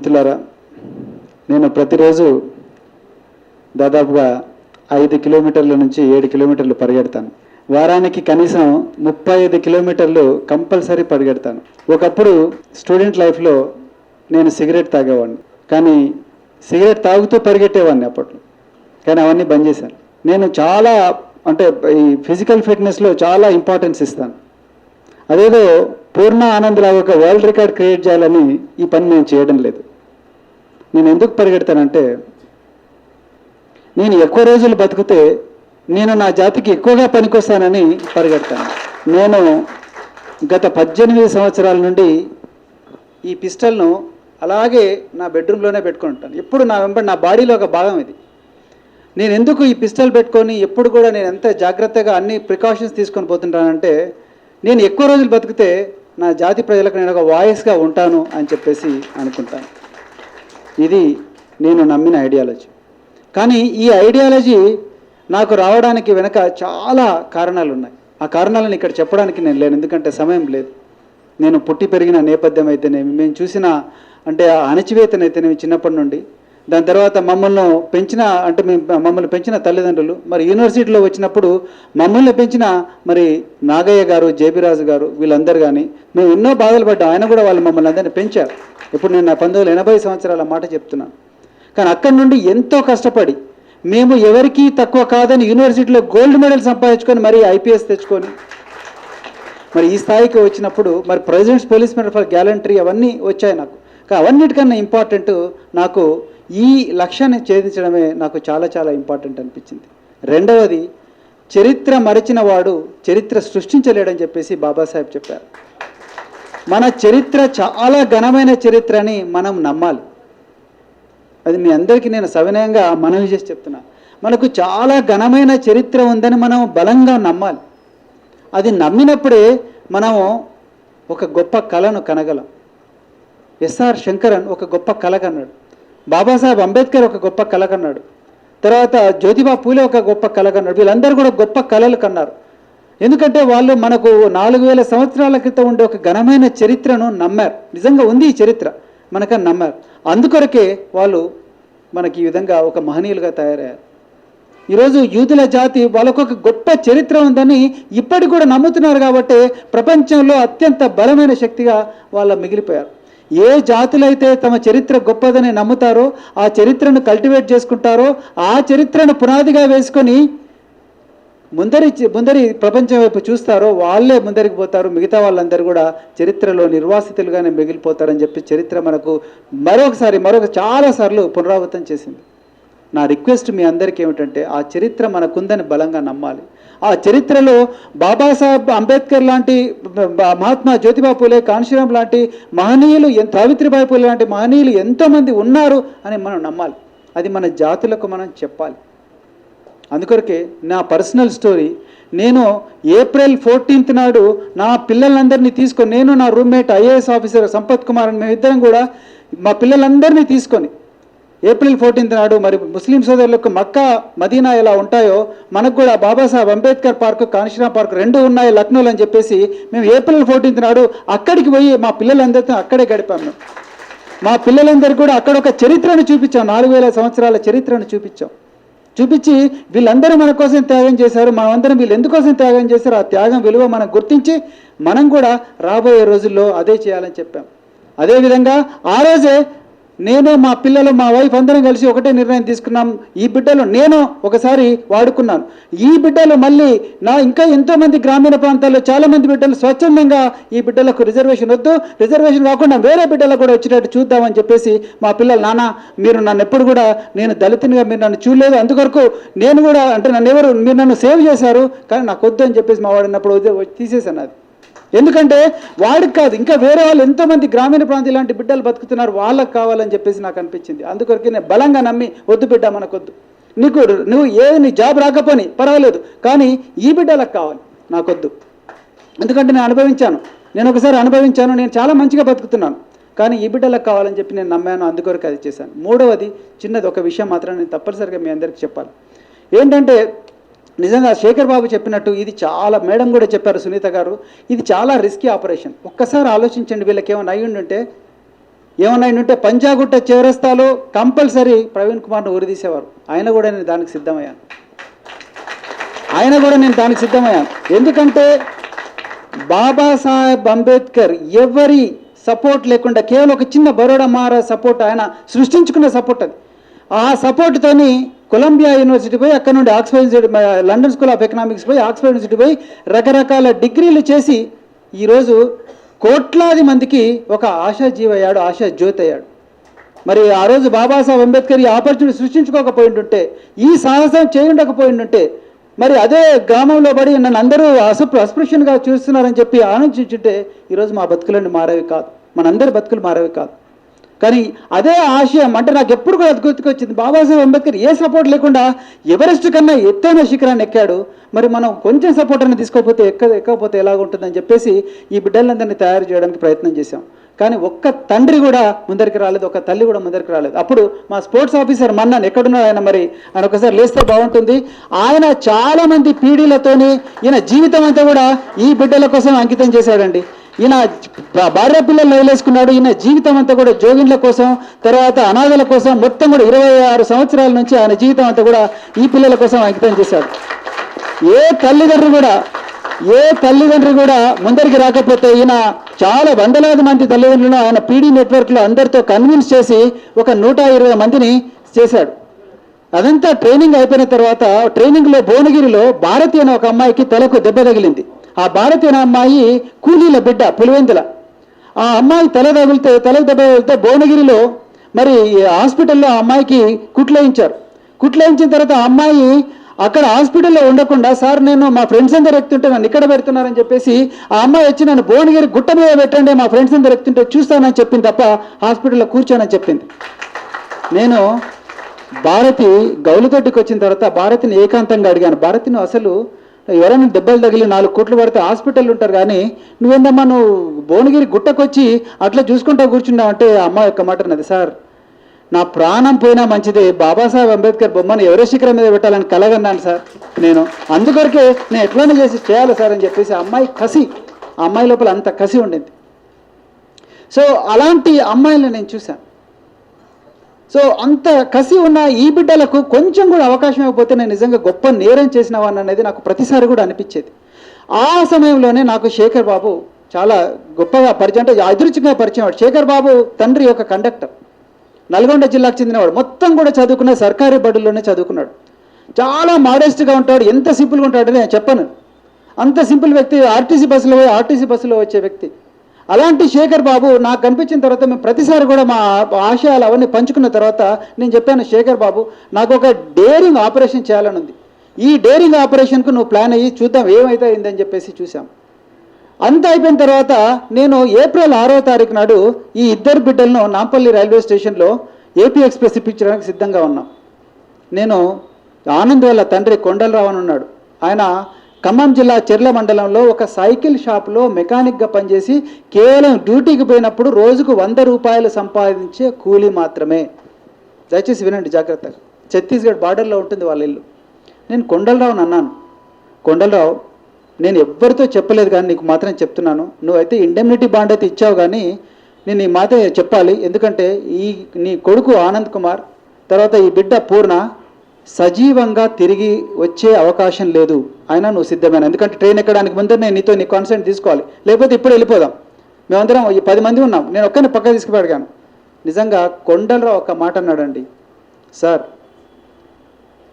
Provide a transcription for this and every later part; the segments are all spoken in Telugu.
మిత్రులారా, నేను ప్రతిరోజు దాదాపుగా 5 కిలోమీటర్ల నుంచి 7 కిలోమీటర్లు పరిగెడతాను. వారానికి కనీసం 35 కిలోమీటర్లు కంపల్సరీ పరిగెడతాను. ఒకప్పుడు స్టూడెంట్ లైఫ్లో నేను సిగరెట్ తాగేవాడిని, కానీ సిగరెట్ తాగుతూ పరిగెట్టేవాడిని అప్పట్లో. కానీ అవన్నీ బంద్ చేశాను. నేను చాలా ఈ ఫిజికల్ ఫిట్నెస్లో చాలా ఇంపార్టెన్స్ ఇస్తాను. అదేదో పూర్ణ ఆనందరావు ఒక వరల్డ్ రికార్డ్ క్రియేట్ చేయాలని ఈ పని నేను చేయడం లేదు. నేను ఎందుకు పరిగెడతానంటే, నేను ఎక్కువ రోజులు బతికితే నేను నా జాతికి ఎక్కువగా పనికొస్తానని పరిగెడతాను. నేను గత 18 సంవత్సరాల నుండి ఈ పిస్టల్ను అలాగే నా బెడ్రూమ్లోనే పెట్టుకుని ఉంటాను. ఎప్పుడు నా వెంబడి నా బాడీలో ఒక భాగం ఇది. నేను ఎందుకు ఈ పిస్టల్ పెట్టుకొని ఎప్పుడు కూడా నేను ఎంత జాగ్రత్తగా అన్ని ప్రికాషన్స్ తీసుకొని పోతుంటానంటే, నేను ఎక్కువ రోజులు బతికితే నా జాతి ప్రజలకు నేను ఒక వాయిస్గా ఉంటాను అని చెప్పేసి అనుకుంటాను. ఇది నేను నమ్మిన ఐడియాలజీ. కానీ ఈ ఐడియాలజీ నాకు రావడానికి వెనక చాలా కారణాలు ఉన్నాయి. ఆ కారణాలను ఇక్కడ చెప్పడానికి నేను లేను, ఎందుకంటే సమయం లేదు. నేను పుట్టి పెరిగిన నేపథ్యం అయితేనేమి, మేము చూసిన అణచివేతనైతేనేమి చిన్నప్పటి నుండి, దాని తర్వాత మమ్మల్ని పెంచిన తల్లిదండ్రులు, మరి యూనివర్సిటీలో వచ్చినప్పుడు మమ్మల్ని పెంచిన మరి నాగయ్య గారు, జేబీరాజు గారు, వీళ్ళందరూ కానీ మేము ఎన్నో బాధలు పడ్డాం. ఆయన కూడా వాళ్ళు మమ్మల్ని అందరినీ పెంచారు. ఇప్పుడు నేను 1980 సంవత్సరాల మాట చెప్తున్నాను. కానీ అక్కడి నుండి ఎంతో కష్టపడి మేము ఎవరికీ తక్కువ కాదని యూనివర్సిటీలో గోల్డ్ మెడల్ సంపాదించుకొని మరి ఐపీఎస్ తెచ్చుకొని మరి ఈ స్థాయికి వచ్చినప్పుడు మరి presidents police medal for gallantry అవన్నీ వచ్చాయి నాకు. కానీ అవన్నిటికన్నా ఇంపార్టెంట్ నాకు ఈ లక్ష్యాన్ని ఛేదించడమే నాకు చాలా చాలా ఇంపార్టెంట్ అనిపించింది. రెండవది, చరిత్ర మరచిన వాడు చరిత్ర సృష్టించలేడని చెప్పేసి బాబాసాహెబ్ చెప్పారు. మన చరిత్ర చాలా ఘనమైన చరిత్ర అని మనం నమ్మాలి. అది మీ అందరికీ నేను సవినయంగా మనవి చేసి చెప్తున్నా. మనకు చాలా ఘనమైన చరిత్ర ఉందని మనం బలంగా నమ్మాలి. అది నమ్మినప్పుడే మనము ఒక గొప్ప కళను కనగలం. ఎస్ఆర్ శంకరన్ ఒక గొప్ప కళ కన్నాడు. బాబాసాహెబ్ అంబేద్కర్ ఒక గొప్ప కళ కన్నాడు. తర్వాత జ్యోతిబా పూలే ఒక గొప్ప కళ కన్నాడు. వీళ్ళందరూ కూడా గొప్ప కళలు కన్నారు. ఎందుకంటే వాళ్ళు మనకు 4000 సంవత్సరాల క్రితం ఉండే ఒక ఘనమైన చరిత్రను నమ్మారు. నిజంగా ఉంది ఈ చరిత్ర మనకని నమ్మారు. అందుకొరకే వాళ్ళు మనకి ఈ విధంగా ఒక మహనీయులుగా తయారయ్యారు. ఈరోజు యూదుల జాతి వాళ్ళకు ఒక గొప్ప చరిత్ర ఉందని ఇప్పటికి కూడా నమ్ముతున్నారు. కాబట్టి ప్రపంచంలో అత్యంత బలమైన శక్తిగా వాళ్ళు మిగిలిపోయారు. ఏ జాతులైతే తమ చరిత్ర గొప్పదని నమ్ముతారో, ఆ చరిత్రను కల్టివేట్ చేసుకుంటారో, ఆ చరిత్రను పునాదిగా వేసుకొని ముందరి ప్రపంచం వైపు చూస్తారో వాళ్ళే ముందరికి పోతారు. మిగతా వాళ్ళందరూ కూడా చరిత్రలో నిర్వాసితులుగానే మిగిలిపోతారని చెప్పి చరిత్ర మనకు చాలాసార్లు పునరావృతం చేసింది. నా రిక్వెస్ట్ మీ అందరికీ ఏమిటంటే, ఆ చరిత్ర మనకుందని బలంగా నమ్మాలి. ఆ చరిత్రలో బాబాసాహెబ్ అంబేద్కర్ లాంటి, మహాత్మా జ్యోతిబా పూలే, కాన్షీరామ్ లాంటి మహనీయులు, సావిత్రిబాయి పూలే లాంటి మహనీయులు ఎంతోమంది ఉన్నారు అని మనం నమ్మాలి. అది మన జాతులకు మనం చెప్పాలి. అందుకొరకే నా పర్సనల్ స్టోరీ, నేను ఏప్రిల్ 14th నాడు నా పిల్లలందరినీ తీసుకొని, నేను నా roommate IAS officer Sampath Kumar అని మేమిద్దరం కూడా మా పిల్లలందరినీ తీసుకొని ఏప్రిల్ 14th నాడు మరి ముస్లిం సోదరులకు మక్కా, మదీనా ఎలా ఉంటాయో మనకు కూడా బాబాసాహెబ్ అంబేద్కర్ పార్కు, కాన్షీరామ్ పార్కు 2 ఉన్నాయి లక్నోలో అని చెప్పేసి మేము ఏప్రిల్ 14th నాడు అక్కడికి పోయి మా పిల్లలందరితో అక్కడే గడిపాము. మా పిల్లలందరికీ కూడా అక్కడ ఒక చరిత్రను చూపించాం. 4000 సంవత్సరాల చరిత్రను చూపించి వీళ్ళందరూ మన కోసం త్యాగం చేశారు, మనమందరం వీళ్ళు ఎందుకోసం త్యాగం చేశారు, ఆ త్యాగం విలువ మనం గుర్తించి మనం కూడా రాబోయే రోజుల్లో అదే చేయాలని చెప్పాం. అదేవిధంగా ఆ రోజే నేను, మా పిల్లలు, మా వైఫ్ అందరం కలిసి ఒకటే నిర్ణయం తీసుకున్నాం. ఈ బిడ్డలు నేను ఒకసారి వాడుకున్నాను. ఈ బిడ్డలు మళ్ళీ ఇంకా ఎంతోమంది గ్రామీణ ప్రాంతాల్లో చాలామంది బిడ్డలు స్వచ్ఛందంగా ఈ బిడ్డలకు రిజర్వేషన్ వద్దు, రిజర్వేషన్ కాకుండా వేరే బిడ్డలకు కూడా వచ్చేటట్టు చూద్దామని చెప్పేసి మా పిల్లలు, నాన్న మీరు నన్ను ఎప్పుడు కూడా, నేను దళితునిగా మీరు నన్ను చూడలేదు, అందుకొరకు నేను కూడా మీరు నన్ను సేవ్ చేశారు, కానీ నాకు వద్దు అని చెప్పేసి మా వాడినప్పుడు తీసేశాను. అది ఎందుకంటే వాడికి కాదు, ఇంకా వేరే వాళ్ళు ఎంతోమంది గ్రామీణ ప్రాంతం ఇలాంటి బిడ్డలు బతుకుతున్నారు, వాళ్ళకి కావాలని చెప్పేసి నాకు అనిపించింది. అందుకొరకు నేను బలంగా నమ్మి, వద్దు బిడ్డ మనకొద్దు, నువ్వు నీ జాబ్ రాకపోని పర్వాలేదు, కానీ ఈ బిడ్డలకు కావాలి, నాకొద్దు. ఎందుకంటే నేను ఒకసారి అనుభవించాను, నేను చాలా మంచిగా బతుకుతున్నాను, కానీ ఈ బిడ్డలకు కావాలని చెప్పి నేను నమ్మాను. అందుకొరకు అది చేశాను. మూడవది, చిన్నది ఒక విషయం మాత్రం నేను తప్పనిసరిగా మీ అందరికీ చెప్పాలి. ఏంటంటే, నిజంగా శేఖర్ బాబు చెప్పినట్టు ఇది చాలా, మేడం కూడా చెప్పారు, సునీత గారు, ఇది చాలా రిస్కీ ఆపరేషన్. ఒక్కసారి ఆలోచించండి, వీళ్ళకి ఏమైనా అయ్యి ఉంటే ఏమన్నా ఉంటే పంజాగుట్ట చివరస్తాలో కంపల్సరీ ప్రవీణ్ కుమార్ను ఊరిదీసేవారు. ఆయన కూడా నేను దానికి సిద్ధమయ్యాను. ఎందుకంటే బాబాసాహెబ్ అంబేద్కర్ ఎవరి సపోర్ట్ లేకుండా కేవలం ఒక చిన్న బరోడా మహారాజ్ సపోర్ట్, ఆయన సృష్టించుకున్న సపోర్ట్ అది. ఆ సపోర్ట్తోని కొలంబియా యూనివర్సిటీ పోయి, అక్కడ నుండి Oxford London school of economics పోయి, ఆక్స్ఫర్డ్ యూనివర్సిటీ పోయి రకరకాల డిగ్రీలు చేసి ఈరోజు కోట్లాది మందికి ఒక ఆశాజీవి అయ్యాడు, ఆశా జ్యోతి అయ్యాడు. మరి ఆ రోజు బాబాసాహెబ్ అంబేద్కర్ ఈ ఆపర్చునిటీ సృష్టించుకోకపోయింటుంటే, ఈ సాహసం చేయుండకపోయింటుంటే, మరి అదే గ్రామంలో పడి నన్ను అందరూ అస్పృశ్యంగా చూస్తున్నారని చెప్పి ఆలోచించుంటే ఈరోజు మా బతుకులన్నీ మారేవి కాదు, మనందరి బతుకులు మారేవి కాదు. కానీ అదే ఆశయం అంటే నాకు ఎప్పుడు కూడా గుర్తుకొచ్చింది, బాబాసాహెబ్ అంబేద్కర్ ఏ సపోర్ట్ లేకుండా ఎవరెస్ట్ కన్నా ఎత్తైన శిఖరాన్ని ఎక్కాడు. మరి మనం కొంచెం సపోర్ట్ అనేది తీసుకోకపోతే ఎక్కకపోతే ఎలాగుంటుందని చెప్పేసి ఈ బిడ్డలందరినీ తయారు చేయడానికి ప్రయత్నం చేశాం. కానీ ఒక్క తండ్రి కూడా ముందరికి రాలేదు, ఒక తల్లి కూడా ముందరికి రాలేదు. అప్పుడు మా స్పోర్ట్స్ ఆఫీసర్ మన్నాను ఎక్కడున్నాడు ఆయన, మరి ఆయన ఒకసారి లేస్తే బాగుంటుంది. ఆయన చాలామంది పీడీలతోని ఈయన జీవితం అంతా కూడా ఈ బిడ్డల కోసం అంకితం చేశాడండి. ఈయన భార్య పిల్లలు వదిలేసుకున్నాడు. ఈయన జీవితం అంతా కూడా జోగిన్ల కోసం, తర్వాత అనాథల కోసం, మొత్తం కూడా 26 సంవత్సరాల నుంచి ఆయన జీవితం అంతా కూడా ఈ పిల్లల కోసం అంకితం చేశాడు. ఏ తల్లిదండ్రి కూడా ముందరికి రాకపోతే ఈయన చాలా వందలాది మంది తల్లిదండ్రులను ఆయన పీడీ నెట్వర్క్లో అందరితో కన్విన్స్ చేసి ఒక 120 మందిని చేశాడు. అదంతా ట్రైనింగ్ అయిపోయిన తర్వాత ట్రైనింగ్లో భువనగిరిలో భారతి అనే ఒక అమ్మాయికి తలకు దెబ్బ తగిలింది. ఆ భారతి అనే అమ్మాయి కూలీల బిడ్డ, పులివెందుల. ఆ అమ్మాయి తలకు దెబ్బ తగిలితే భువనగిరిలో మరి హాస్పిటల్లో ఆ అమ్మాయికి కుట్లేయించిన తర్వాత ఆ అమ్మాయి అక్కడ హాస్పిటల్లో ఉండకుండా, సార్ నేను మా ఫ్రెండ్స్ అందరు ఎక్కుతుంటే నన్ను ఇక్కడ పెడుతున్నారని చెప్పేసి ఆ అమ్మాయి వచ్చి నన్ను భువనగిరి గుట్ట మీద పెట్టండి, మా ఫ్రెండ్స్ అందరు ఎక్కుతుంటే చూస్తానని చెప్పింది తప్ప హాస్పిటల్లో కూర్చోనని చెప్పింది. నేను భారతి గౌలుతోటికి వచ్చిన తర్వాత భారతిని ఏకాంతంగా అడిగాను, భారతిని అసలు ఎవరైనా దెబ్బలు తగిలి 4 కోట్లు పడితే హాస్పిటల్ ఉంటారు, కానీ నువ్వేందమ్మా నువ్వు భువనగిరి గుట్టకొచ్చి అట్లా చూసుకుంటా కూర్చున్నావు అంటే ఆ అమ్మాయి యొక్క మాట అన్నది, సార్ నా ప్రాణం పోయినా మంచిదే, బాబాసాహెబ్ అంబేద్కర్ బొమ్మను ఎవరెస్ట్ శిఖరం మీద పెట్టాలని కలగన్నాను సార్ నేను, అందుకొరకే నేను ఎట్లనే చేయాలి సార్ అని చెప్పేసి ఆ అమ్మాయి లోపల అంత కసి ఉండింది. సో అలాంటి అమ్మాయిలను నేను చూశాను. సో అంత కసి ఉన్న ఈ బిడ్డలకు కొంచెం కూడా అవకాశం ఇవ్వకపోతే నేను నిజంగా గొప్ప నేరం చేసినవాన్ని అనేది నాకు ప్రతిసారి కూడా అనిపించేది. ఆ సమయంలోనే నాకు శేఖర్ బాబు చాలా గొప్పగా పరిచయం, అంటే అదృష్టంగా పరిచయం. శేఖర్ బాబు తండ్రి ఒక కండక్టర్, నల్గొండ జిల్లాకు చెందినవాడు, మొత్తం కూడా చదువుకున్న సర్కారీ బడుల్లోనే చదువుకున్నాడు. చాలా మోడెస్ట్గా ఉంటాడు, ఎంత సింపుల్గా ఉంటాడని నేను చెప్పను, అంత సింపుల్ వ్యక్తి. ఆర్టీసీ బస్సులో వచ్చే వ్యక్తి. అలాంటి శేఖర్ బాబు నాకు కనిపించిన తర్వాత మేము ప్రతిసారి కూడా మా ఆశయాలు అవన్నీ పంచుకున్న తర్వాత నేను చెప్పాను, శేఖర్ బాబు నాకు ఒక డేరింగ్ ఆపరేషన్ చేయాలని ఉంది, ఈ డేరింగ్ ఆపరేషన్కు నువ్వు ప్లాన్ అయ్యి చూద్దాం ఏమైతే అయిందని చెప్పేసి చూసాం. అంత అయిపోయిన తర్వాత నేను ఏప్రిల్ 6వ తారీఖు నాడు ఈ ఇద్దరు బిడ్డలను నాంపల్లి రైల్వే స్టేషన్లో ఏపీ ఎక్స్ప్రెస్ ఇప్పించడానికి సిద్ధంగా ఉన్నాం. నేను ఆనంద్ వాళ్ళ తండ్రి కొండలరావు అని ఉన్నాడు, ఆయన ఖమ్మం జిల్లా చెర్ల మండలంలో ఒక సైకిల్ షాప్లో మెకానిక్గా పనిచేసి కేవలం డ్యూటీకి పోయినప్పుడు రోజుకు 100 రూపాయలు సంపాదించే కూలీ మాత్రమే. దయచేసి వినండి జాగ్రత్తగా, ఛత్తీస్గఢ్ బార్డర్లో ఉంటుంది వాళ్ళ ఇల్లు. నేను కొండలరావుని అన్నాను, కొండలరావు నేను ఎవ్వరితో చెప్పలేదు కానీ నీకు మాత్రం చెప్తున్నాను, నువ్వైతే ఇండెమ్నిటీ బాండ్ అయితే ఇచ్చావు కానీ నేను ఈ మాట చెప్పాలి, ఎందుకంటే నీ కొడుకు ఆనంద్ కుమార్ తర్వాత ఈ బిడ్డ పూర్ణ సజీవంగా తిరిగి వచ్చే అవకాశం లేదు, అయినా నువ్వు సిద్ధమైన, ఎందుకంటే ట్రైన్ ఎక్కడానికి ముందర నేను నీ కాన్సెంట్ తీసుకోవాలి, లేకపోతే ఇప్పుడు వెళ్ళిపోదాం, మేమందరం 10 మంది ఉన్నాం, నేను ఒక్కరిని పక్క తీసుకుపోయాను. నిజంగా కొండలరావు ఒక మాట అన్నాడండి, సార్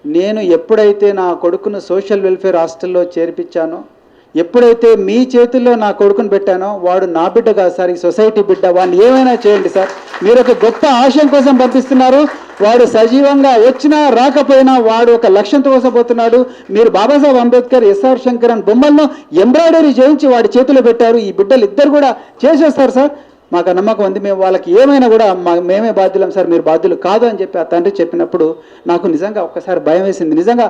నేను ఎప్పుడైతే నా కొడుకును సోషల్ వెల్ఫేర్ హాస్టల్లో చేర్పించానో, ఎప్పుడైతే మీ చేతుల్లో నా కొడుకును పెట్టానో వాడు నా బిడ్డ కాదు సార్, ఈ సొసైటీ బిడ్డ, వాడిని ఏమైనా చేయండి సార్, మీరు ఒక గొప్ప ఆశయం కోసం పంపిస్తున్నారు, వాడు సజీవంగా వచ్చినా రాకపోయినా వాడు ఒక లక్ష్యంతో కోసం పోతున్నాడు, మీరు బాబాసాహెబ్ అంబేద్కర్ ఎస్ఆర్ శంకరన్ బొమ్మలను ఎంబ్రాయిడరీ చేయించి వాడి చేతిలో పెట్టారు, ఈ బిడ్డలు ఇద్దరు కూడా చేసేస్తారు సార్, మాకు నమ్మకం ఉంది, మేము వాళ్ళకి ఏమైనా కూడా మేమే బాధ్యులం సార్, మీరు బాధ్యులు కాదు అని చెప్పి ఆ తండ్రి చెప్పినప్పుడు నాకు నిజంగా ఒక్కసారి భయం వేసింది. నిజంగా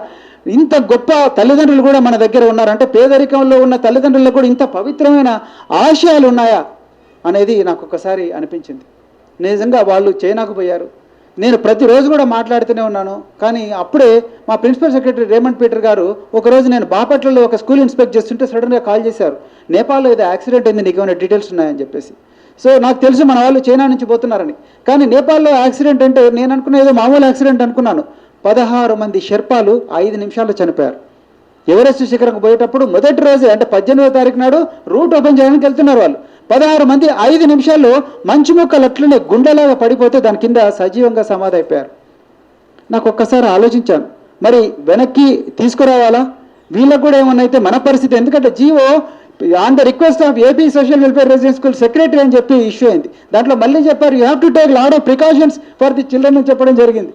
ఇంత గొప్ప తల్లిదండ్రులు కూడా మన దగ్గర ఉన్నారంటే, పేదరికంలో ఉన్న తల్లిదండ్రులకు కూడా ఇంత పవిత్రమైన ఆశయాలు ఉన్నాయా అనేది నాకు ఒకసారి అనిపించింది. నిజంగా వాళ్ళు చైనాకు పోయారు, నేను ప్రతిరోజు కూడా మాట్లాడుతూనే ఉన్నాను. కానీ అప్పుడే మా ప్రిన్సిపల్ సెక్రటరీ రేమండ్ పీటర్ గారు ఒకరోజు నేను బాపట్లలో ఒక స్కూల్ ఇన్స్పెక్ట్ చేస్తుంటే సడన్గా కాల్ చేశారు, నేపాల్లో ఏదో యాక్సిడెంట్ అయింది, నీకు ఏమైనా డీటెయిల్స్ ఉన్నాయని చెప్పేసి. సో నాకు తెలుసు మన వాళ్ళు చైనా నుంచి పోతున్నారని. కానీ నేపాల్లో యాక్సిడెంట్ అంటే నేను అనుకున్న ఏదో మామూలు యాక్సిడెంట్ అనుకున్నాను. 16 మంది షెర్పాలు 5 నిమిషాల్లో చనిపోయారు. ఎవరెస్ట్ శిఖరంకు పోయేటప్పుడు మొదటి రోజే అంటే 18వ తారీఖు నాడు రూట్ ఓపెన్ చేయడానికి వెళ్తున్నారు వాళ్ళు. 16 మంది 5 నిమిషాల్లో మంచు ముక్కలు అట్లనే గుండెలాగా పడిపోతే దాని కింద సజీవంగా సమాధి అయిపోయారు. నాకు ఒక్కసారి ఆలోచించాను, మరి వెనక్కి తీసుకురావాలా? వీళ్ళకు కూడా ఏమన్నా అయితే మన పరిస్థితి, ఎందుకంటే GO on the request of AP social welfare residential school secretary అని చెప్పి ఇష్యూ అయింది. దాంట్లో మళ్ళీ చెప్పారు you have to take lot of precautions for the children అని చెప్పడం జరిగింది.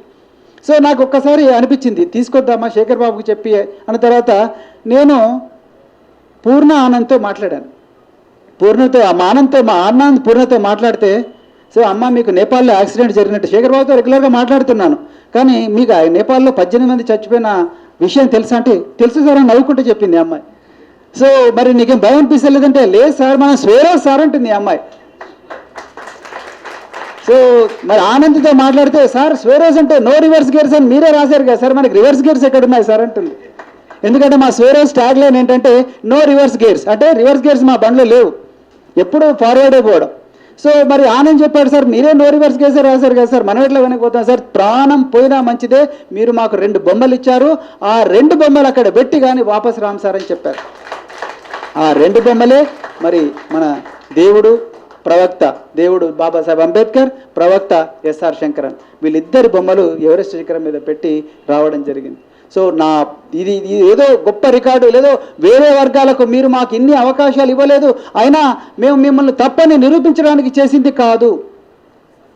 సో నాకు ఒక్కసారి అనిపించింది తీసుకొద్దామా శేఖర్ బాబుకి చెప్పి అన్న తర్వాత నేను పూర్ణ ఆనంద్తో మాట్లాడాను. మా ఆనంద్ పూర్ణతో మాట్లాడితే, సో అమ్మ మీకు నేపాల్లో యాక్సిడెంట్ జరిగినట్టు శేఖర్ బాబుతో రెగ్యులర్గా మాట్లాడుతున్నాను, కానీ మీకు నేపాల్లో 18 మంది చచ్చిపోయిన విషయం తెలుసా అంటే తెలుసు సార్ అని నవ్వుకుంటూ చెప్పింది అమ్మాయి. సో మరి నీకేం భయం అనిపిస్తలేదంటే లేదు సార్ మనం స్వేరోజ్ సార్ అంటుంది అమ్మాయి. సో మరి ఆనంద్తో మాట్లాడితే సార్ స్వేరోజ్ అంటే నో రివర్స్ గేర్స్ అని మీరే రాశారు కదా సార్, మనకి రివర్స్ గేర్స్ ఎక్కడ ఉన్నాయి సార్ అంటుంది. ఎందుకంటే మా స్వేరోజ్ ట్యాగ్ లైన్ ఏంటంటే నో రివర్స్ గేర్స్, అంటే రివర్స్ గేర్స్ మా బండ్లో లేవు, ఎప్పుడు ఫార్వర్డే పోవడం. సో మరి ఆనంద్ చెప్పాడు సార్ మీరే నో రివర్స్ గేర్స్ రాశారు కదా సార్, మనం ఎట్లా వెనకపోతాం సార్, ప్రాణం పోయినా మంచిదే, మీరు మాకు 2 బొమ్మలు ఇచ్చారు, ఆ 2 బొమ్మలు అక్కడ పెట్టి కానీ వాపస్ రామ్ సార్ అని చెప్పారు. ఆ 2 బొమ్మలే మరి మన దేవుడు ప్రవక్త, దేవుడు బాబాసాహెబ్ అంబేద్కర్, ప్రవక్త ఎస్ఆర్ శంకరన్, వీళ్ళిద్దరి బొమ్మలు ఎవరెస్ట్ శిఖరం మీద పెట్టి రావడం జరిగింది. సో ఇది ఏదో గొప్ప రికార్డు, లేదో వేరే వర్గాలకు మీరు మాకు ఇన్ని అవకాశాలు ఇవ్వలేదు అయినా మేము మిమ్మల్ని తప్పని నిరూపించడానికి చేసింది కాదు.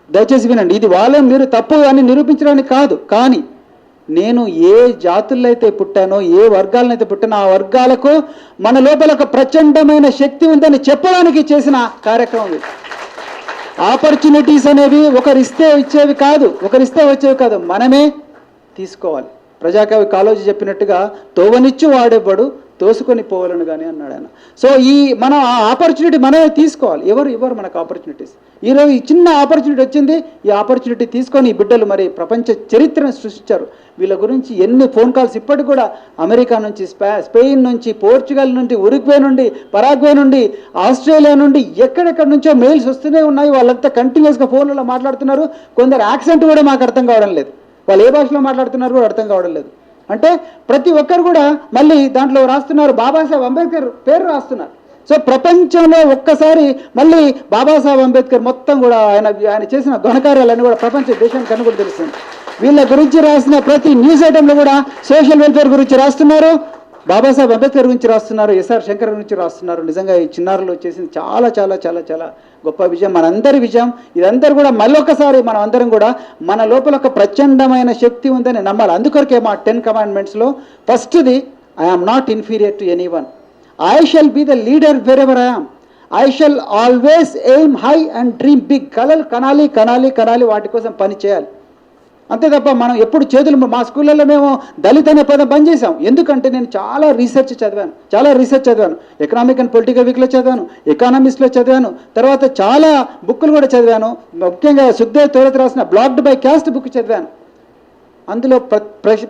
దయచేసి వినండి, ఇది వాళ్ళని మీరు తప్పు అని నిరూపించడానికి కాదు, కానీ నేను ఏ జాతుల్లో అయితే పుట్టానో, ఏ వర్గాలను అయితే పుట్టానో ఆ వర్గాలకు మన లోపల ఒక ప్రచండమైన శక్తి ఉందని చెప్పడానికి చేసిన కార్యక్రమం ఇది. ఆపర్చునిటీస్ అనేవి ఒకరిస్తే ఇచ్చేవి కాదు, వచ్చేవి కాదు, మనమే తీసుకోవాలి. ప్రజాకవి కాళోజీ చెప్పినట్టుగా తోవనిచ్చు వాడేవాడు తోసుకొని పోవాలని కానీ అన్నాడు ఆయన. సో మనం ఆ ఆపర్చునిటీ మనమే తీసుకోవాలి. ఎవరు మనకు ఆపర్చునిటీస్? ఈరోజు ఈ చిన్న ఆపర్చునిటీ వచ్చింది, ఈ ఆపర్చునిటీ తీసుకొని ఈ బిడ్డలు మరి ప్రపంచ చరిత్రను సృష్టించారు. వీళ్ళ గురించి ఎన్ని ఫోన్ కాల్స్ ఇప్పటికి కూడా అమెరికా నుంచి, స్పెయిన్ నుంచి, పోర్చుగల్ నుండి, ఉరుగ్వే నుండి, పరాగ్వే నుండి, ఆస్ట్రేలియా నుండి ఎక్కడెక్కడి నుంచో మెయిల్స్ వస్తూనే ఉన్నాయి. వాళ్ళంతా కంటిన్యూస్గా ఫోన్లలో మాట్లాడుతున్నారు. కొందరు యాక్సెంట్ కూడా మాకు అర్థం కావడం లేదు, వాళ్ళు ఏ భాషలో మాట్లాడుతున్నారు కూడా అర్థం కావడం లేదు. అంటే ప్రతి ఒక్కరు కూడా మళ్ళీ దాంట్లో రాస్తున్నారు బాబాసాహెబ్ అంబేద్కర్ పేరు రాస్తున్నారు. సో ప్రపంచంలో ఒక్కసారి మళ్ళీ బాబాసాహెబ్ అంబేద్కర్ మొత్తం కూడా ఆయన చేసిన ఘనకార్యాలన్నీ కూడా ప్రపంచ దేశానికి అన్ని కూడా తెలుస్తుంది. వీళ్ళ గురించి రాసిన ప్రతి న్యూస్ ఐటెంలో కూడా సోషల్ వెల్ఫేర్ గురించి రాస్తున్నారు, బాబాసాహెబ్ అంబేద్కర్ గురించి రాస్తున్నారు, ఎస్ఆర్ శంకర్ గురించి రాస్తున్నారు. నిజంగా ఈ చిన్నారులు చేసింది చాలా చాలా చాలా చాలా గొప్ప విజయం, మనందరి విజయం. ఇదందరూ కూడా మళ్ళొకసారి మనం అందరం కూడా మన లోపల ఒక ప్రచండమైన శక్తి ఉందని నమ్మాలి. అందుకొరకే మా 10 కమాండ్మెంట్స్లో ఫస్ట్ది I am not inferior to anyone, I shall be the leader wherever I am, I shall always aim high and dream big. కలలు కనాలి కనాలి కనాలి, వాటి కోసం పని చేయాలి, అంతే తప్ప మనం ఎప్పుడు చేతులు. మా స్కూళ్ళల్లో మేము దళిత అనే పదం బంద్ చేసాం. ఎందుకంటే నేను చాలా రీసెర్చ్ చదివాను, ఎకనామిక్ అండ్ పొలిటికల్ వీక్లో చదివాను, ఎకానమిస్ట్లో చదివాను, తర్వాత చాలా బుక్కులు కూడా చదివాను. ముఖ్యంగా సుఖ్దేవ్ తోరత్ రాసిన బ్లాక్డ్ బై క్యాస్ట్ బుక్ చదివాను. అందులో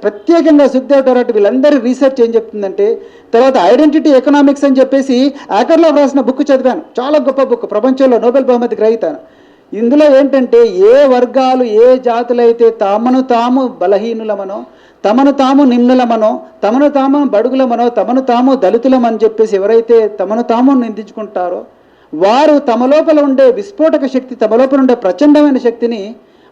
ప్రత్యేకంగా సుఖ్దేవ్ తోరత్ వీళ్ళందరి రీసెర్చ్ ఏం చెప్తుందంటే, తర్వాత ఐడెంటిటీ ఎకనామిక్స్ అని చెప్పేసి యాకర్లో రాసిన బుక్ చదివాను, చాలా గొప్ప బుక్, ప్రపంచంలో నోబెల్ బహుమతి గ్రహీత. ఇందులో ఏంటంటే ఏ వర్గాలు ఏ జాతులైతే తమను తాము బలహీనులమనో, తమను తాము నిమ్నులమనో, తమను తాము బడుగులమనో, తమను తాము దళితులమని చెప్పేసి ఎవరైతే తమను తాము నిందించుకుంటారో వారు తమ లోపల ఉండే విస్ఫోటక శక్తి, తమ లోపల ఉండే ప్రచండమైన శక్తిని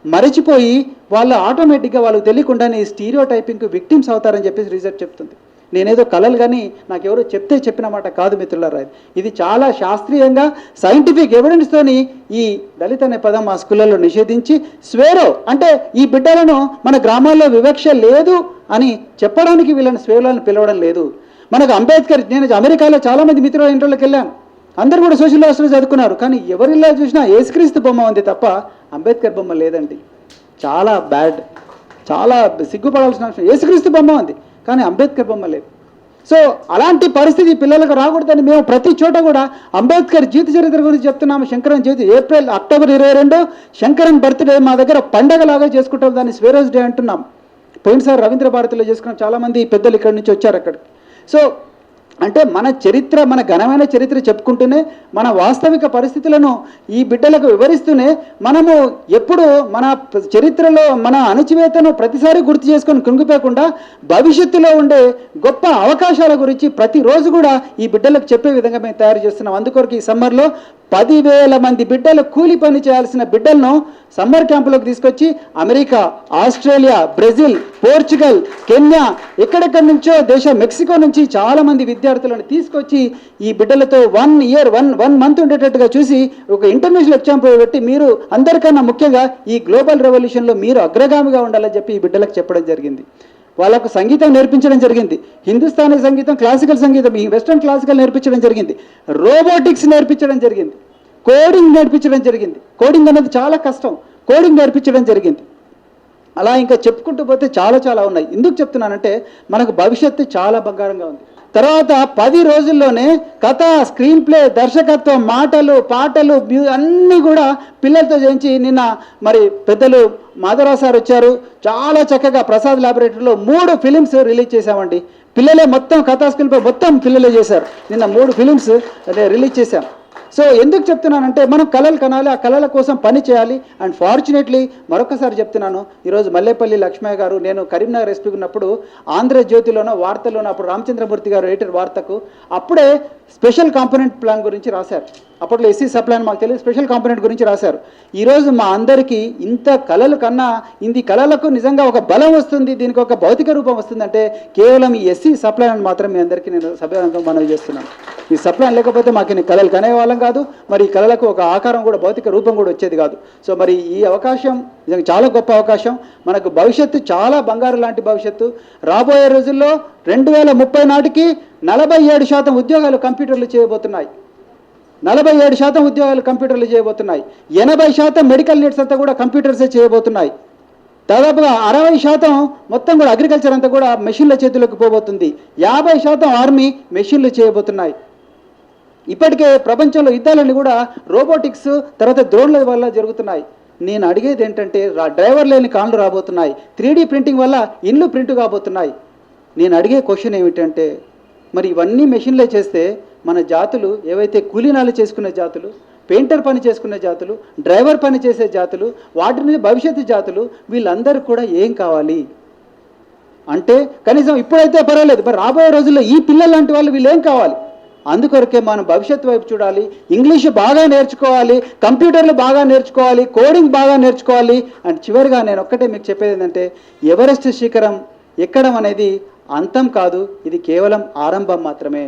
మరిచిపోయి వాళ్ళు ఆటోమేటిక్గా వాళ్ళకి తెలియకుండానే స్టీరియో టైపింగ్కి విక్టిమ్స్ అవుతారని చెప్పేసి రీసెర్చ్ చెప్తుంది. నేనేదో కలలు కానీ నాకెవరో చెప్పిన మాట కాదు మిత్రులారా, ఇది చాలా శాస్త్రీయంగా సైంటిఫిక్ ఎవిడెన్స్తోని ఈ దళిత అనే పదం మా స్కూళ్ళలో నిషేధించి స్వేరో అంటే ఈ బిడ్డలను మన గ్రామాల్లో వివక్ష లేదు అని చెప్పడానికి వీళ్ళని స్వేరోలను పిలవడం లేదు. మనకు అంబేద్కర్, నేను అమెరికాలో చాలామంది మిత్రుల ఇంట్లోకి వెళ్ళాను, అందరూ కూడా సోషల్ హాస్టల్ చదువుకున్నారు, కానీ ఎవరిలో చూసినా యేసుక్రీస్తు బొమ్మ ఉంది తప్ప అంబేద్కర్ బొమ్మ లేదండి. చాలా బ్యాడ్, చాలా సిగ్గుపడాల్సిన విషయం. యేసుక్రీస్తు బొమ్మ ఉంది కానీ అంబేద్కర్ బొమ్మ లేదు. సో అలాంటి పరిస్థితి పిల్లలకు రాకూడదని మేము ప్రతి చోట కూడా అంబేద్కర్ జీవిత చరిత్ర గురించి చెప్తున్నాము. శంకరన్ అక్టోబర్ 22 శంకరన్ బర్త్డే మా దగ్గర పండగలాగా చేసుకుంటాం, దాన్ని స్వేరోజ్ డే అంటున్నాం. పోయినసారి రవీంద్ర భారతిలో చేసుకున్నాం, చాలామంది పెద్దలు ఇక్కడి నుంచి వచ్చారు అక్కడికి. సో అంటే మన చరిత్ర, మన ఘనమైన చరిత్ర చెప్పుకుంటూనే మన వాస్తవిక పరిస్థితులను ఈ బిడ్డలకు వివరిస్తూనే మనము ఎప్పుడు మన చరిత్రలో మన అణచివేతను ప్రతిసారి గుర్తు చేసుకొని కృంగిపోకుండా భవిష్యత్తులో ఉండే గొప్ప అవకాశాల గురించి ప్రతిరోజు కూడా ఈ బిడ్డలకు చెప్పే విధంగా మేము తయారు చేస్తున్నాం. అందుకొరకు ఈ సమ్మర్లో 10,000 మంది బిడ్డలు కూలి పని చేయాల్సిన బిడ్డలను సమ్మర్ క్యాంపులోకి తీసుకొచ్చి America, Australia, Brazil, Portugal, Kenya, ఎక్కడెక్కడి నుంచో మెక్సికో నుంచి చాలామంది విద్యార్థులను తీసుకొచ్చి ఈ బిడ్డలతో 1 మంత్ ఉండేటట్టుగా చూసి ఒక ఇంటర్నేషనల్ ఎగ్జాంపుల్ పెట్టి మీరు అందరికన్నా ముఖ్యంగా ఈ గ్లోబల్ రెవల్యూషన్లో మీరు అగ్రగామిగా ఉండాలని చెప్పి ఈ బిడ్డలకు చెప్పడం జరిగింది. వాళ్ళకు సంగీతం నేర్పించడం జరిగింది, హిందుస్థానీ సంగీతం, క్లాసికల్ సంగీతం, ఈ వెస్ట్రన్ క్లాసికల్ నేర్పించడం జరిగింది, రోబోటిక్స్ నేర్పించడం జరిగింది, కోడింగ్ నేర్పించడం జరిగింది. కోడింగ్ అనేది చాలా కష్టం, కోడింగ్ నేర్పించడం జరిగింది. అలా ఇంకా చెప్పుకుంటూ పోతే చాలా చాలా ఉన్నాయి. ఎందుకు చెప్తున్నానంటే మనకు భవిష్యత్తు చాలా బంగారంగా ఉంది. తర్వాత 10 రోజుల్లోనే కథ, స్క్రీన్ ప్లే, దర్శకత్వం, మాటలు, పాటలు, అన్నీ కూడా పిల్లలతో చేయించి నిన్న మరి పెద్దలు మాధవరావు సార్ వచ్చారు. చాలా చక్కగా ప్రసాద్ ల్యాబొరేటరీలో 3 ఫిలిమ్స్ రిలీజ్ చేశామండి. పిల్లలే మొత్తం కథా స్క్రీన్ ప్లే మొత్తం పిల్లలే చేశారు. నిన్న 3 ఫిలిమ్స్ రిలీజ్ చేశాం. సో ఎందుకు చెప్తున్నానంటే మనం కళలు కనాలి, ఆ కళల కోసం పని చేయాలి. అండ్ ఫార్చునేట్లీ మరొకసారి చెప్తున్నాను, ఈరోజు మల్లేపల్లి లక్ష్మయ్య గారు, నేను కరీంనగర్ ఎస్పీకి ఉన్నప్పుడు ఆంధ్రజ్యోతిలోనో వార్తల్లోనో అప్పుడు రామచంద్రమూర్తి గారు ఎడిటర్ వార్తకు అప్పుడే స్పెషల్ కాంపోనెంట్ ప్లాన్ గురించి రాశారు. అప్పట్లో ఎస్సీ సప్లై అని మాకు తెలియదు, స్పెషల్ కాంపోనెంట్ గురించి రాశారు. ఈరోజు మా అందరికీ ఇంత కళలు కన్నా ఇంది కళలకు నిజంగా ఒక బలం వస్తుంది, దీనికి ఒక భౌతిక రూపం వస్తుందంటే కేవలం ఈ ఎస్సీ సప్లై అని మాత్రం మీ అందరికీ నేను సభ్యంగా మనవి చేస్తున్నాను. ఈ సప్లై లేకపోతే మాకు కళలు కనేవాళ్ళం కాదు, మరి ఈ కళలకు ఒక ఆకారం కూడా భౌతిక రూపం కూడా వచ్చేది కాదు. సో మరి ఈ అవకాశం నిజంగా చాలా గొప్ప అవకాశం. మనకు భవిష్యత్తు చాలా బంగారు లాంటి భవిష్యత్తు. రాబోయే రోజుల్లో 2030 నాటికి 47% ఉద్యోగాలు కంప్యూటర్లు చేయబోతున్నాయి. 47% ఉద్యోగాలు కంప్యూటర్లు చేయబోతున్నాయి. 80% మెడికల్ నీడ్స్ అంతా కూడా కంప్యూటర్సే చేయబోతున్నాయి. దాదాపుగా 60% మొత్తం కూడా అగ్రికల్చర్ అంతా కూడా మెషిన్ల చేతుల్లోకి పోబోతుంది. 50% ఆర్మీ మెషిన్లు చేయబోతున్నాయి. ఇప్పటికే ప్రపంచంలో యుద్ధాలన్నీ కూడా రోబోటిక్స్, తర్వాత డ్రోన్ల వల్ల జరుగుతున్నాయి. నేను అడిగేది ఏంటంటే డ్రైవర్ లేని కార్లు రాబోతున్నాయి, 3D ప్రింటింగ్ వల్ల ఇండ్లు ప్రింట్ కాబోతున్నాయి. నేను అడిగే క్వశ్చన్ ఏమిటంటే మరి ఇవన్నీ మెషిన్లే చేస్తే మన జాతులు ఏవైతే కూలీనాలు చేసుకునే జాతులు, పెయింటర్ పని చేసుకునే జాతులు, డ్రైవర్ పని చేసే జాతులు, వాటి నుంచి భవిష్యత్తు జాతులు, వీళ్ళందరూ కూడా ఏం కావాలి అంటే కనీసం ఇప్పుడైతే పర్వాలేదు, మరి రాబోయే రోజుల్లో ఈ పిల్లలు లాంటి వాళ్ళు వీళ్ళు ఏం కావాలి? అందుకొరకే మనం భవిష్యత్తు వైపు చూడాలి, ఇంగ్లీషు బాగా నేర్చుకోవాలి, కంప్యూటర్లు బాగా నేర్చుకోవాలి, కోడింగ్ బాగా నేర్చుకోవాలి. అండ్ చివరిగా నేను ఒక్కటే మీకు చెప్పేది ఏంటంటే ఎవరెస్ట్ శిఖరం ఎక్కడం అనేది అంతం కాదు, ఇది కేవలం ఆరంభం మాత్రమే.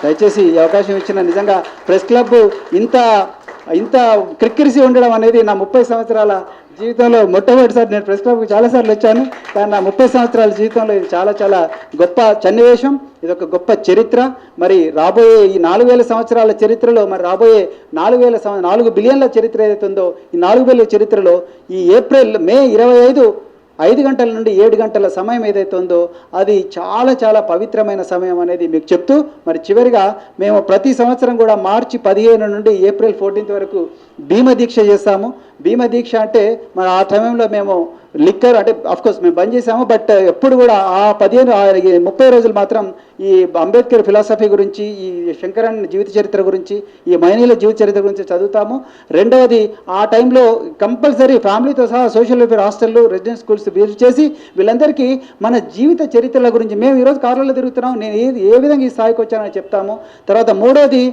దయచేసి ఈ అవకాశం ఇచ్చిన నిజంగా ప్రెస్ క్లబ్ ఇంత క్రిక్కిరిసి ఉండడం అనేది నా 30 సంవత్సరాల జీవితంలో మొట్టమొదటిసారి. నేను ప్రెస్ క్లబ్కి చాలాసార్లు వచ్చాను, కానీ నా 30 సంవత్సరాల జీవితంలో ఇది చాలా చాలా గొప్ప సన్నివేశం, ఇది ఒక గొప్ప చరిత్ర. మరి రాబోయే ఈ 4000 సంవత్సరాల చరిత్రలో మరి రాబోయే 4 బిలియన్ల చరిత్ర ఏదైతే ఉందో ఈ 4 బిలియన్ల చరిత్రలో ఈ మే 25 5 గంటల నుండి 7 గంటల సమయం ఏదైతే ఉందో అది చాలా చాలా పవిత్రమైన సమయం అనేది మీకు చెప్తూ మరి చివరిగా మేము ప్రతి సంవత్సరం కూడా మార్చి 15 నుండి ఏప్రిల్ 14 వరకు భీమ దీక్ష చేస్తాము. భీమ దీక్ష అంటే మరి ఆ సమయంలో మేము లిక్కర్ అంటే అఫ్కోర్స్ మేము బంద్ చేసాము, బట్ ఎప్పుడు కూడా ఆ 30 రోజులు మాత్రం ఈ అంబేద్కర్ ఫిలాసఫీ గురించి, ఈ శంకరన్ జీవిత చరిత్ర గురించి, ఈ మైనీల జీవిత చరిత్ర గురించి చదువుతాము. రెండవది ఆ టైంలో కంపల్సరీ ఫ్యామిలీతో సహా సోషల్ వెల్ఫేర్ హాస్టళ్ళు, రెసిడెన్స్ స్కూల్స్ విజిట్ చేసి వీళ్ళందరికీ మన జీవిత చరిత్రల గురించి, మేము ఈరోజు కార్లలో తిరుగుతున్నాం, నేను ఏ విధంగా ఈ స్థాయికి వచ్చానని చెప్తాము. తర్వాత మూడోది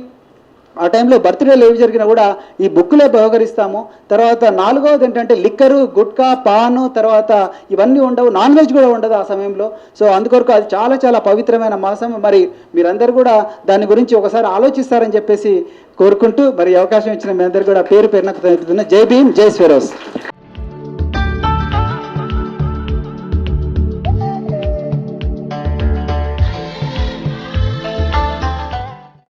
ఆ టైంలో బర్త్డేలు ఏవి జరిగినా కూడా ఈ బుక్లే బహుకరిస్తాము. తర్వాత 4వది ఏంటంటే లిక్కరు, గుట్కా, పాను, తర్వాత ఇవన్నీ ఉండవు, నాన్ వెజ్ కూడా ఉండదు ఆ సమయంలో. సో అందుకొరకు అది చాలా చాలా పవిత్రమైన మాసం. మరి మీరందరూ కూడా దాని గురించి ఒకసారి ఆలోచిస్తారని చెప్పేసి కోరుకుంటూ మరి అవకాశం ఇచ్చిన మీ అందరూ కూడా పేరు పేరున జై భీమ్, జై స్వెరోస్.